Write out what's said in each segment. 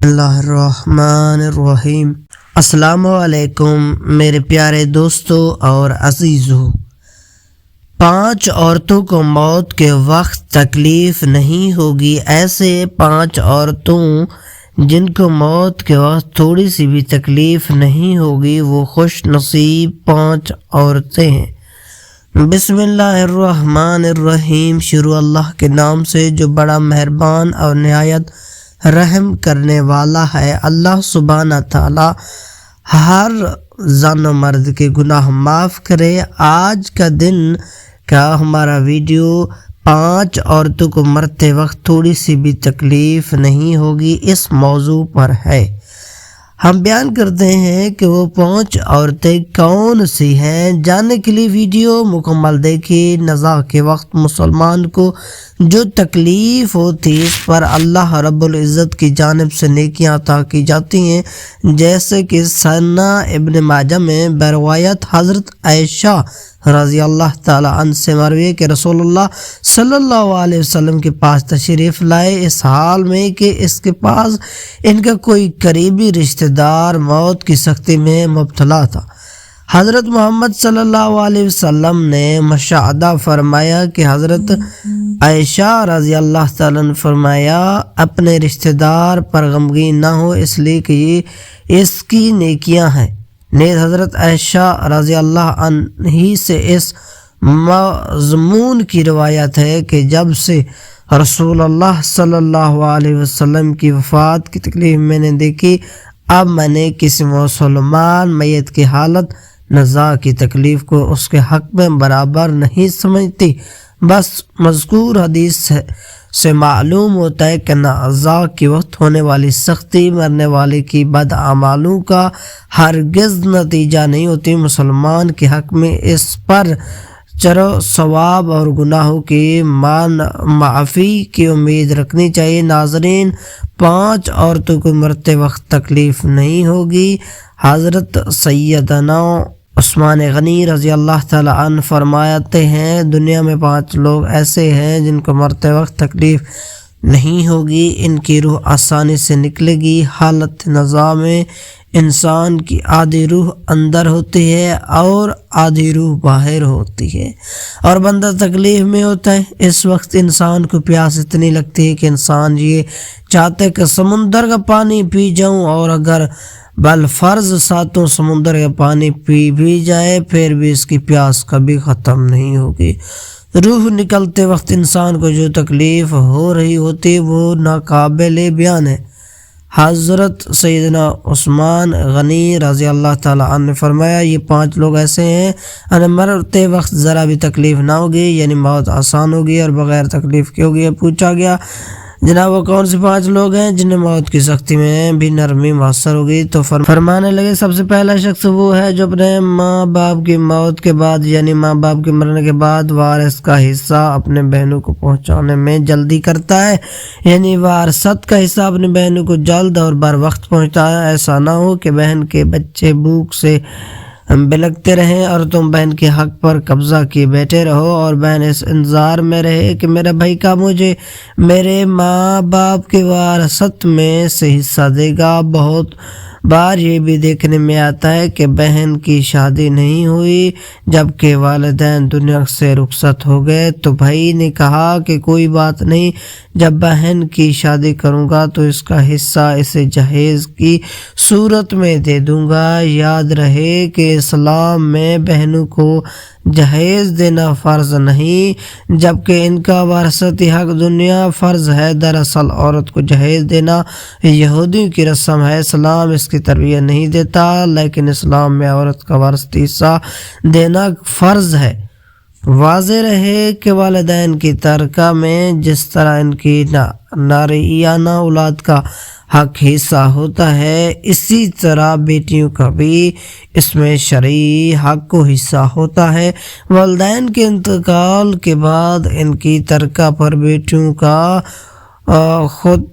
اللہ الرحمن الرحیم۔ السلام علیکم میرے پیارے دوستو اور عزیزو۔ 5 عورتوں کو موت کے وقت تکلیف نہیں ہوگی۔ ایسے 5 عورتوں جن کو موت کے وقت تھوڑی سی بھی تکلیف نہیں ہوگی، وہ خوش نصیب 5 عورتیں ہیں۔ بسم اللہ الرحمن الرحیم۔ شروع اللہ کے نام سے جو بڑا مہربان اور نہایت رحم کرنے والا ہے۔ اللہ سبحانہ تعالی ہر زن و مرد کے گناہ معاف کرے۔ آج کا دن کا ہمارا ویڈیو 5 عورتوں کو مرتے وقت تھوڑی سی بھی تکلیف نہیں ہوگی، اس موضوع پر ہے۔ ہم بیان کرتے ہیں کہ وہ 5 عورتیں کون سی ہیں۔ جاننے کے لیے ویڈیو مکمل دیکھیے۔ نزاع کے وقت مسلمان کو جو تکلیف ہوتی اس پر اللہ رب العزت کی جانب سے نیکیاں عطا کی جاتی ہیں، جیسے کہ سنہ ابن ماجہ میں بروایت حضرت عائشہ رضی اللہ تعالی عنہ سے مروی ہے کہ رسول اللہ صلی اللہ علیہ وسلم کے پاس تشریف لائے، اس حال میں کہ اس کے پاس ان کا کوئی قریبی رشتہ دار موت کی سختی میں مبتلا تھا۔ حضرت محمد صلی اللہ علیہ وسلم نے مشاہدہ فرمایا کہ حضرت عائشہ رضی اللہ تعالیٰ نے فرمایا، اپنے رشتہ دار پر غمگین نہ ہو، اس لیے کہ یہ اس کی نیکیاں ہیں۔ نیز حضرت عائشہ رضی اللہ عنہ ہی سے اس مضمون کی روایت ہے کہ جب سے رسول اللہ صلی اللہ علیہ وسلم کی وفات کی تکلیف میں نے دیکھی، اب میں نے کسی مسلمان میت کی حالت نزاع کی تکلیف کو اس کے حق میں برابر نہیں سمجھتی۔ بس مذکور حدیث سے معلوم ہوتا ہے کہ نزاع کے وقت ہونے والی سختی مرنے والے کی بد اعمالوں کا ہرگز نتیجہ نہیں ہوتی۔ مسلمان کے حق میں اس پر چرو ثواب اور گناہوں کی معافی کی امید رکھنی چاہیے۔ ناظرین، 5 عورتوں کو مرتے وقت تکلیف نہیں ہوگی۔ حضرت سیدنا عثمان غنی رضی اللہ تعالی عنہ فرماتے ہیں، دنیا میں 5 لوگ ایسے ہیں جن کو مرتے وقت تکلیف نہیں ہوگی، ان کی روح آسانی سے نکلے گی۔ حالت نزاع میں انسان کی آدھی روح اندر ہوتی ہے اور آدھی روح باہر ہوتی ہے، اور بندہ تکلیف میں ہوتا ہے۔ اس وقت انسان کو پیاس اتنی لگتی ہے کہ انسان یہ چاہتا ہے کہ سمندر کا پانی پی جاؤں، اور اگر بالفرض 7 سمندر کا پانی پی بھی جائے پھر بھی اس کی پیاس کبھی ختم نہیں ہوگی۔ روح نکلتے وقت انسان کو جو تکلیف ہو رہی ہوتی ہے وہ ناقابل بیان ہے۔ حضرت سیدنا عثمان غنی رضی اللہ تعالی عنہ نے فرمایا، یہ 5 لوگ ایسے ہیں انہیں مرتے وقت ذرا بھی تکلیف نہ ہوگی، یعنی موت آسان ہوگی اور بغیر تکلیف کی ہوگی۔ پوچھا گیا، جناب وہ کون سے 5 لوگ ہیں جنہیں موت کی سختی میں بھی نرمی میسر ہوگی؟ تو فرمانے لگے، سب سے پہلا شخص وہ ہے جو اپنے ماں باپ کی موت کے بعد، یعنی ماں باپ کے مرنے کے بعد وارث کا حصہ اپنے بہنوں کو پہنچانے میں جلدی کرتا ہے، یعنی وارثت کا حصہ اپنے بہنوں کو جلد اور بر وقت پہنچتا ہے۔ ایسا نہ ہو کہ بہن کے بچے بھوک سے بلکتے رہیں اور تم بہن کے حق پر قبضہ کیے بیٹھے رہو، اور بہن اس انتظار میں رہے کہ میرا بھائی کا مجھے میرے ماں باپ کے وراثت میں سے حصہ دے گا۔ بہت بار یہ بھی دیکھنے میں آتا ہے کہ بہن کی شادی نہیں ہوئی، جبکہ والدین دنیا سے رخصت ہو گئے تو بھائی نے کہا کہ کوئی بات نہیں، جب بہن کی شادی کروں گا تو اس کا حصہ اسے جہیز کی صورت میں دے دوں گا۔ یاد رہے کہ اسلام میں بہنوں کو جہیز دینا فرض نہیں، جبکہ ان کا وراثتی حق دنیا فرض ہے۔ دراصل عورت کو جہیز دینا یہودیوں کی رسم ہے، اسلام اس کی تربیت نہیں دیتا، لیکن اسلام میں عورت کا وراثتی حصہ دینا فرض ہے۔ واضح رہے کہ والدین کی ترکہ میں جس طرح ان کی ناریانہ اولاد کا حق حصہ ہوتا ہے، اسی طرح بیٹیوں کا بھی اس میں شرعی حق و حصہ ہوتا ہے۔ والدین کے انتقال کے بعد ان کی ترکہ پر بیٹیوں کا خود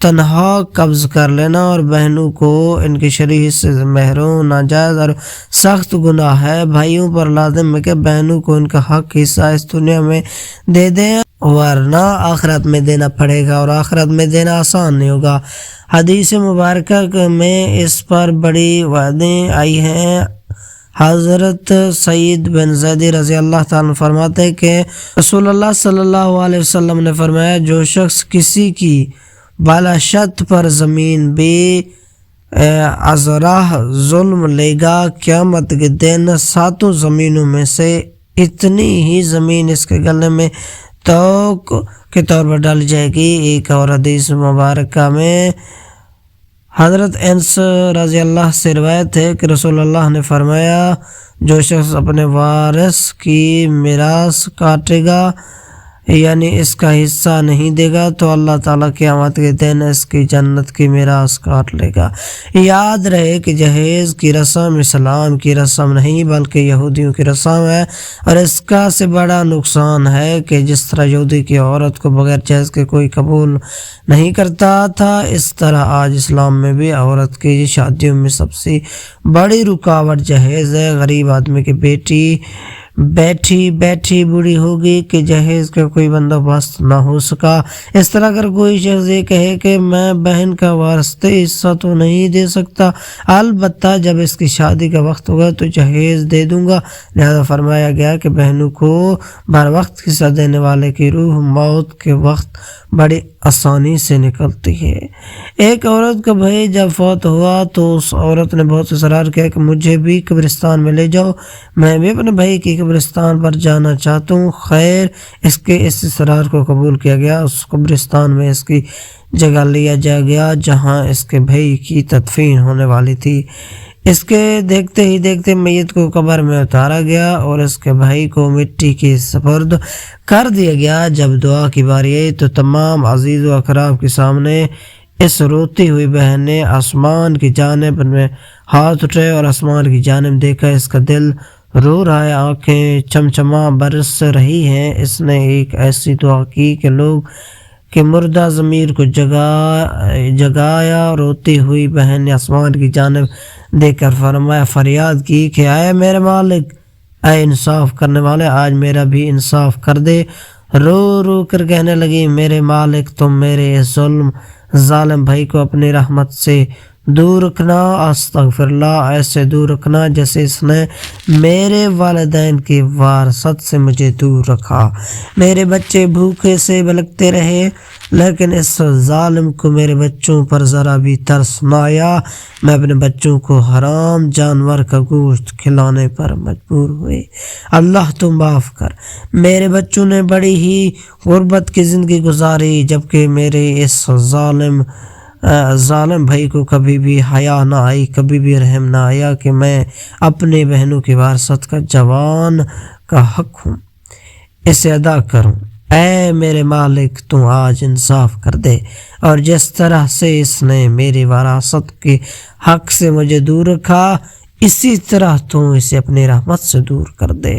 تنہا قبض کر لینا اور بہنوں کو ان کے شرعی حصے سے محروم ناجائز اور سخت گناہ ہے۔ بھائیوں پر لازم ہے کہ بہنوں کو ان کا حق حصہ اس دنیا میں دے دیں ورنہ آخرت میں دینا پڑے گا، اور آخرت میں دینا آسان نہیں ہوگا۔ حدیث مبارکہ میں اس پر بڑی وعدیں آئی ہیں۔ حضرت سعید بن زید رضی اللہ تعالیٰ فرماتے ہیں کہ رسول اللہ صلی اللہ علیہ وسلم نے فرمایا، جو شخص کسی کی بالاشت پر زمین بے عذرہ ظلم لے گا، قیامت کے دن 7 زمینوں میں سے اتنی ہی زمین اس کے گلے میں توق کے طور پر ڈال جائے گی۔ ایک اور حدیث مبارکہ میں حضرت انس رضی اللہ سے روایت ہے کہ رسول اللہ نے فرمایا، جو شخص اپنے وارث کی میراث کاٹے گا یعنی اس کا حصہ نہیں دے گا تو اللہ تعالیٰ قیامت کے دن اس کی جنت کی میراث کاٹ لے گا۔ یاد رہے کہ جہیز کی رسم اسلام کی رسم نہیں بلکہ یہودیوں کی رسم ہے، اور اس کا سے بڑا نقصان ہے کہ جس طرح یہودی کی عورت کو بغیر جہیز کے کوئی قبول نہیں کرتا تھا، اس طرح آج اسلام میں بھی عورت کی شادیوں میں سب سے بڑی رکاوٹ جہیز ہے۔ غریب آدمی کی بیٹی بیٹھی بوڑھی ہوگی کہ جہیز کا کوئی بندوبست نہ ہو سکا۔ اس طرح اگر کوئی شخص یہ کہے کہ میں بہن کا وارثہ حصہ تو نہیں دے سکتا، البتہ جب اس کی شادی کا وقت ہوگا تو جہیز دے دوں گا، لہذا فرمایا گیا کہ بہنوں کو بر وقت حصہ دینے والے کی روح موت کے وقت بڑی آسانی سے نکلتی ہے۔ ایک عورت کا بھائی جب فوت ہوا تو اس عورت نے بہت اصرار کیا کہ مجھے بھی قبرستان میں لے جاؤ، میں بھی اپنے بھائی کی قبرستان پر جانا چاہتا ہوں۔ خیر، اس کے اس اصرار کو قبول کیا گیا، اس قبرستان میں اس کی جگہ لیا جا گیا جہاں اس کے بھائی کی تدفین ہونے والی تھی۔ اس کے دیکھتے ہی دیکھتے میت کو قبر میں اتارا گیا اور اس کے بھائی کو مٹی کی سپرد کر دیا گیا۔ جب دعا کی باری آئی تو تمام عزیز و اقراب کے سامنے اس روتی ہوئی بہن نے آسمان کی جانب میں ہاتھ اٹھائے اور آسمان کی جانب دیکھا، اس کا دل رو رہا ہے، آنکھیں چمچما برس رہی ہیں۔ اس نے ایک ایسی دعا کی کہ لوگ کہ مردہ ضمیر کو جگایا۔ روتی ہوئی بہن نے آسمان کی جانب دیکھ کر فرمایا، فریاد کی کہ اے میرے مالک، اے انصاف کرنے والے، آج میرا بھی انصاف کر دے۔ رو رو کر کہنے لگی، میرے مالک، تم میرے ظالم بھائی کو اپنی رحمت سے دور رکھنا، استغفر اللہ، ایسے دور رکھنا جیسے اس نے میرے والدین کی وراثت سے مجھے دور رکھا۔ میرے بچے بھوکے سے بلکتے رہے لیکن اس ظالم کو میرے بچوں پر ذرا بھی ترس نہ آیا، میں اپنے بچوں کو حرام جانور کا گوشت کھلانے پر مجبور ہوئے۔ اللہ تم معاف کر، میرے بچوں نے بڑی ہی غربت کی زندگی گزاری، جبکہ میرے اس ظالم بھائی کو کبھی بھی حیا نہ آئی، کبھی بھی رحم نہ آیا کہ میں اپنے بہنوں کی وراثت کا جوان کا حق ہوں، اسے ادا کروں۔ اے میرے مالک، تو آج انصاف کر دے، اور جس طرح سے اس نے میری وراثت کے حق سے مجھے دور رکھا، اسی طرح تو اسے اپنی رحمت سے دور کر دے۔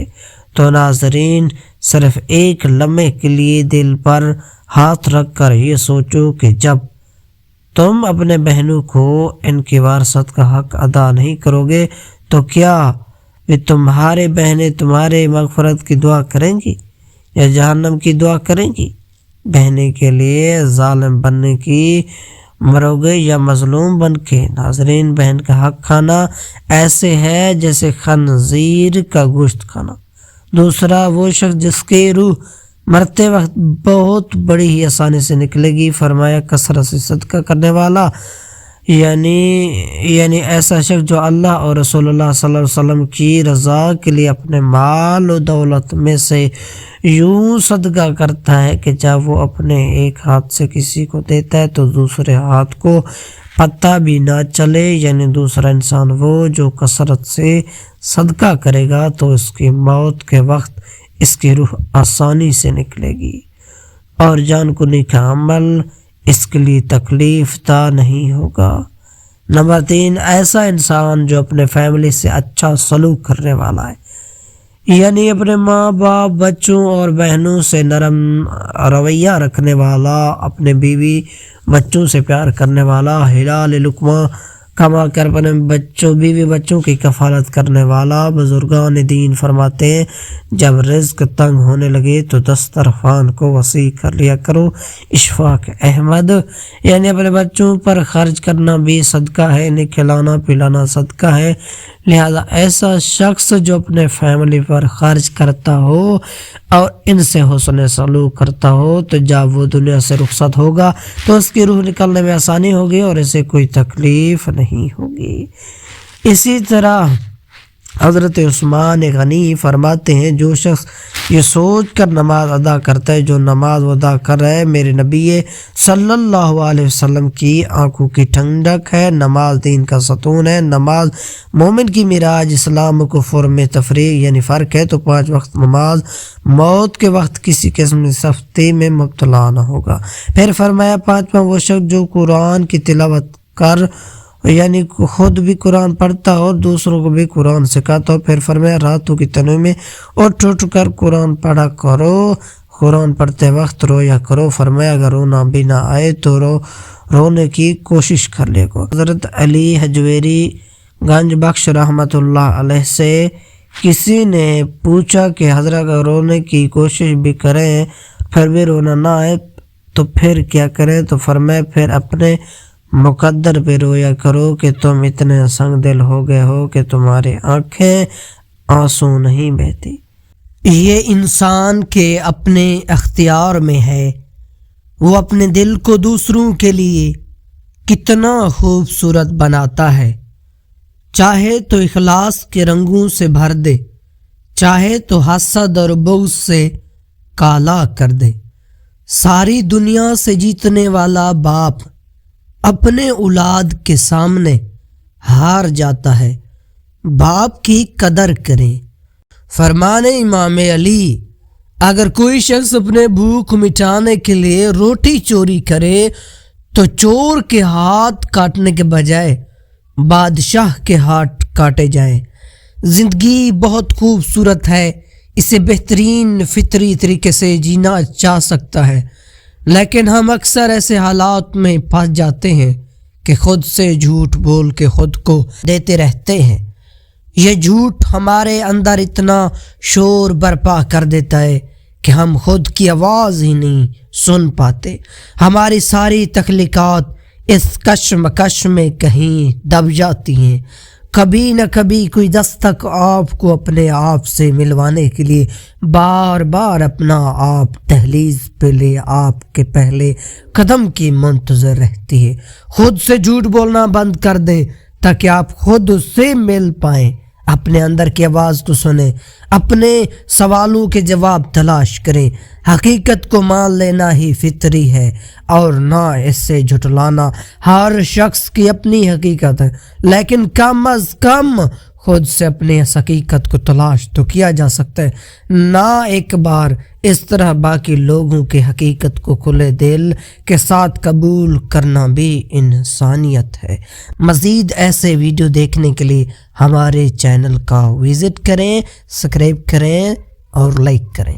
تو ناظرین، صرف ایک لمحے کے لیے دل پر ہاتھ رکھ کر یہ سوچو کہ جب تم اپنے بہنوں کو ان کی وراثت کا حق ادا نہیں کرو گے تو کیا وہ تمہارے بہنیں تمہارے مغفرت کی دعا کریں گی یا جہنم کی دعا کریں گی؟ بہنیں کے لیے ظالم بننے کی مرو گے یا مظلوم بن کے؟ ناظرین، بہن کا حق کھانا ایسے ہے جیسے خنزیر کا گوشت کھانا۔ دوسرا، وہ شخص جس کی روح مرتے وقت بہت بڑی ہی آسانی سے نکلے گی، فرمایا کثرت سے صدقہ کرنے والا، یعنی ایسا شخص جو اللہ اور رسول اللہ صلی اللہ علیہ وسلم کی رضا کے لیے اپنے مال و دولت میں سے یوں صدقہ کرتا ہے کہ جب وہ اپنے ایک ہاتھ سے کسی کو دیتا ہے تو دوسرے ہاتھ کو پتہ بھی نہ چلے، یعنی دوسرا انسان وہ جو کثرت سے صدقہ کرے گا تو اس کی موت کے وقت اس کی روح آسانی سے نکلے گی اور جان کنی کا عمل اس کے لیے تکلیف دہ نہیں ہوگا۔ نمبر 3، ایسا انسان جو اپنے فیملی سے اچھا سلوک کرنے والا ہے، یعنی اپنے ماں باپ، بچوں اور بہنوں سے نرم رویہ رکھنے والا، اپنے بیوی بچوں سے پیار کرنے والا، حلال لقمہ کما کر اپنے بیوی بچوں کی کفالت کرنے والا۔ بزرگان دین فرماتے ہیں جب رزق تنگ ہونے لگے تو دسترخوان کو وسیع کر لیا کرو۔ اشفاق احمد۔ یعنی اپنے بچوں پر خرچ کرنا بھی صدقہ ہے، انہیں کھلانا پلانا صدقہ ہے، لہذا ایسا شخص جو اپنے فیملی پر خرچ کرتا ہو اور ان سے حسن سلوک کرتا ہو تو جب وہ دنیا سے رخصت ہوگا تو اس کی روح نکلنے میں آسانی ہوگی اور اسے کوئی تکلیف نہیں ہوگی۔ اسی طرح حضرت عثمان غنی فرماتے ہیں جو شخص یہ سوچ کر نماز ادا کرتا ہے جو نماز ادا کر رہا ہے میرے نبی صلی اللہ علیہ وسلم کی آنکھوں کی ٹھنڈک ہے، نماز دین کا ستون ہے، نماز مومن کی معراج، اسلام و کفر میں تفریق یعنی فرق ہے، تو 5 وقت نماز موت کے وقت کسی قسم کی سستی میں مبتلا نہ ہوگا۔ پھر فرمایا 5واں وہ شخص جو قرآن کی تلاوت کر یعنی خود بھی قرآن پڑھتا اور دوسروں کو بھی قرآن سکھاتا ہو۔ پھر فرمایا راتوں کی تنوع میں اٹھ کر قرآن پڑھا کرو، قرآن پڑھتے وقت رویا کرو۔ فرمایا اگر رونا بھی نہ آئے تو رونے کی کوشش کر لے گا۔ حضرت علی حجویری گنج بخش رحمۃ اللہ علیہ سے کسی نے پوچھا کہ حضرت اگر رونے کی کوشش بھی کریں پھر بھی رونا نہ آئے تو پھر کیا کریں؟ تو فرمایا پھر اپنے مقدر پہ رویا کرو کہ تم اتنے سنگ دل ہو گئے ہو کہ تمہاری آنکھیں آنسو نہیں بہتی۔ یہ انسان کے اپنے اختیار میں ہے، وہ اپنے دل کو دوسروں کے لیے کتنا خوبصورت بناتا ہے، چاہے تو اخلاص کے رنگوں سے بھر دے، چاہے تو حسد اور بغض سے کالا کر دے۔ ساری دنیا سے جیتنے والا باپ اپنے اولاد کے سامنے ہار جاتا ہے، باپ کی قدر کریں۔ فرمان امام علی اگر کوئی شخص اپنے بھوک مٹانے کے لیے روٹی چوری کرے تو چور کے ہاتھ کاٹنے کے بجائے بادشاہ کے ہاتھ کاٹے جائیں۔ زندگی بہت خوبصورت ہے، اسے بہترین فطری طریقے سے جینا چاہ سکتا ہے، لیکن ہم اکثر ایسے حالات میں پھنس جاتے ہیں کہ خود سے جھوٹ بول کے خود کو دیتے رہتے ہیں۔ یہ جھوٹ ہمارے اندر اتنا شور برپا کر دیتا ہے کہ ہم خود کی آواز ہی نہیں سن پاتے، ہماری ساری تخلیقات اس کشمکش میں کہیں دب جاتی ہیں۔ کبھی نہ کبھی کوئی دستک آپ کو اپنے آپ سے ملوانے کے لیے بار بار اپنا آپ دہلیز پہ لے آپ کے پہلے قدم کی منتظر رہتی ہے۔ خود سے جھوٹ بولنا بند کر دیں تاکہ آپ خود سے مل پائیں، اپنے اندر کی آواز کو سنیں، اپنے سوالوں کے جواب تلاش کریں۔ حقیقت کو مان لینا ہی فطری ہے اور نہ اس سے جھٹلانا۔ ہر شخص کی اپنی حقیقت ہے، لیکن کم از کم خود سے اپنی اس حقیقت کو تلاش تو کیا جا سکتا ہے، نہ ایک بار اس طرح باقی لوگوں کی حقیقت کو کھلے دل کے ساتھ قبول کرنا بھی انسانیت ہے۔ مزید ایسے ویڈیو دیکھنے کے لیے ہمارے چینل کا وزٹ کریں، سبسکرائب کریں اور لائک کریں۔